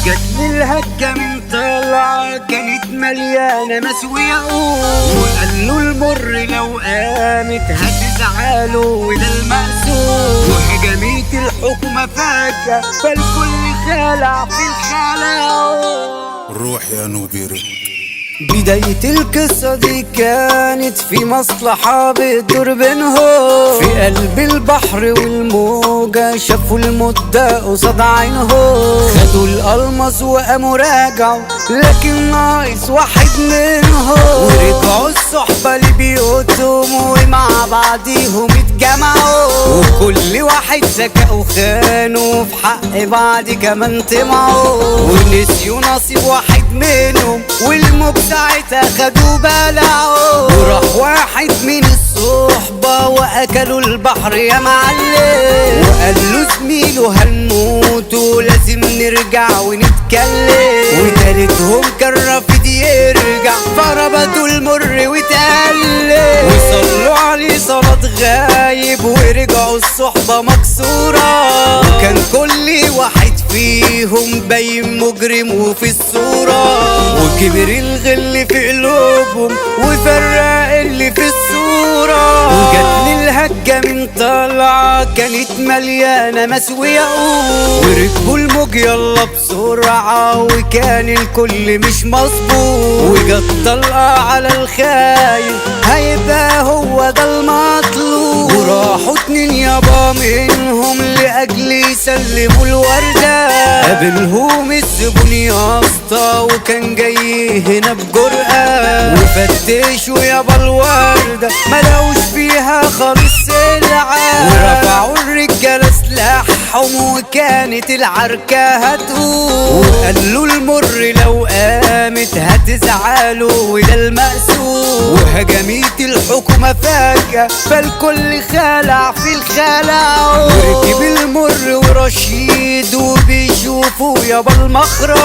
جاتني الهجة من طلعة كانت مليانة مسوية وقال له المر لو قامت هتزعلوا وده المقصود، وهجمت الحكومة فجأة فالكل خلع في الخلع. روح يا نوبيري. بداية القصة دي كانت في مصلحة بتدور بينهم في قلب البحر، والموجة شافوا المدة قصاد عينهم، خدوا الألماس وقاموا راجعوا لكن ناقص واحد منهم، ورجعوا الصحبة لبيوتهم ومع بعضيهم اتجمعوا، وكل واحد ذكاء خانوا في حق بعض كمان طمعوا، ونسيوا نصيب واحد منهم والموج ساعتها خدوا بلعوا، وراح واحد من الصحبة واكلوا البحر يا معلم، وقال له زميله هنموت ولازم نرجع ونتكلم، وتالتهم كان رافض يرجع فربطوا المر واتقلب، وصلوا عليه صلاة غايب ورجعوا الصحبة مكسورة، وكان كل واحد فيهم باين مجرم وفي الصورة، وكبر الغل في قلوبهم وفرق اللي في الصورة، وجاتني الهجة من طلعة كانت مليانة مسوية وركبوا الموج يلا بسرعة وكان الكل مش مظبوط، وجت طلقة على الخاين هيبقى هو ده المطلوب، وراحوا اتنين يابا منهم لأجل يسلموا الوردة، قابلهم الزبون يا اسطى وكان جاي هنا بجرأة، وفتشوا يابا الوردة ملاقوش فيها خالص سلعة، ورفعوا الرجالة سلاحهم وكانت العركة هتقوم، وقالوا المر لو قامت هتزعلوا وده المقصود، وهجمت الحكومة فجأة فالكل خلع في الخلع، وركب المر ورشيد وبيشوفوا يابا المخرج،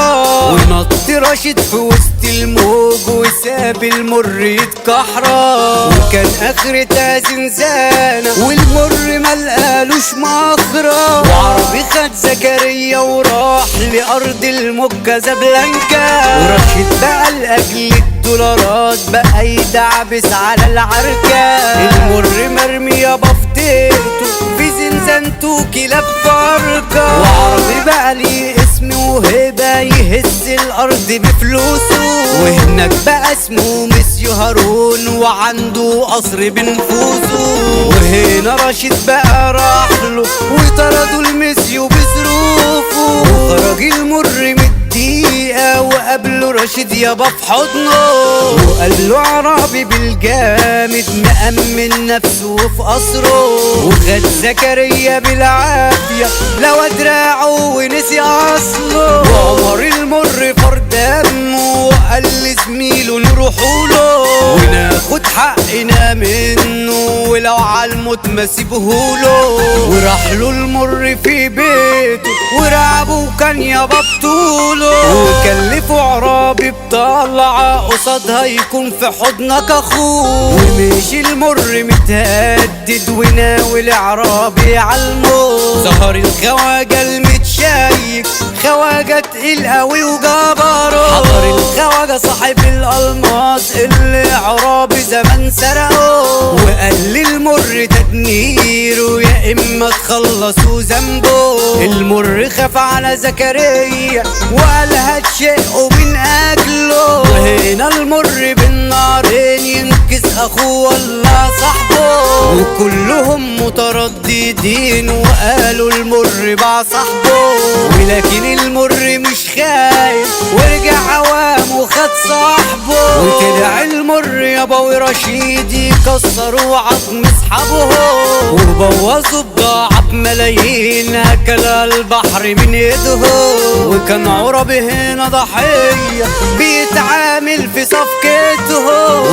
ونط رشيد في وسط الموج وساب المر يتكحرج، وكان اخرتها زنزانة والمر ملقالوش مخرج، وعربي خد زكريا وراح لأرض الموج كازابلانكا، ورشيد بقى لأجل الدولارات بقى يدعبس على العركة، المر مرمي يابا في ديته في زنزانته كلاب فرقة، وعربي بقى ليه اسم وهبة يهز الأرض بفلوسه، وهناك بقى اسمه مسيو هارون وعنده قصر بنفوذه، وهنا رشيد بقى راح له وطردوا المسيو بظروفه، وخرج المر من الدقيقة وقابله رشيد يابا في حضنه، وقال له عربي بالجامد مأمن نفسه في قصره، وخد زكريا بالعافية لو دراعه ونسي اصله، وعمر المر فر دمه وقال لزميله نروحوا له وناخد حقنا منه ولو عالموت ما سيبهوله، وراح له المر في بيته ورعبه وكان يابا بطوله، وكلفوا عرابي بطلعة قصادها يكون في حضنك اخوه، ومشي المر متهدد وناول عرابي عالموت، ظهر الخواجة المتشيك خواجة تقيل قوي وجبروت، حضر الخواجة صاحب الألماس اللي عرابي زمان سرقه، وقال للمر تدميره يا اما تخلصوا ذنبه، المر خاف على زكريا وقال هتشقه من اجله، وهنا المر بالنارين ينكس اخوه ولا صاحبه، وكلهم مترددين وقالوا المر باع صاحبه، ولكن المر مش خايف ورجع عوام وخد صاحبه، وطلع المر يابا ورشيد يكسروا عظم اصحابه، وبوظوا بضاعة بملايين اكلها البحر من ايدهم، وكان عربي هنا ضحية بيتعامل في صفقته،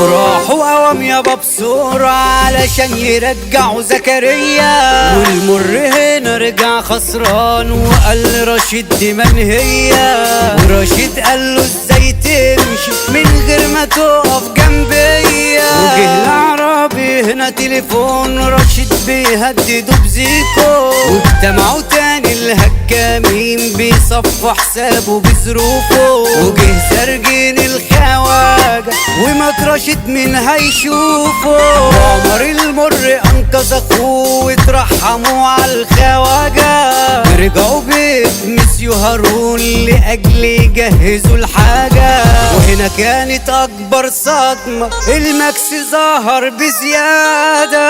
وراحوا قوام يابا بسرعة علشان يرجعوا زكريا، والمر هنا رجع خسران وقال رشيد دي من هي، ورشيد قال له ازاي تمشي من غير ما تقف جنبيا، وجه العربي هنا تليفون رشيد بيهددوا بزيكو، واجتمعوا تاني الهجامين بيصفوا حسابه بظروفه، وجه سرجين الخواجة ومطرشت من هيشوفه. عمر المر انقذ اخوه واترحموا على الخواجة، ورجعوا بيت مسيو هارون لأجل يجهزوا الحاجة. وهنا كانت أكبر صدمة، الماكس ظهر بزيادة.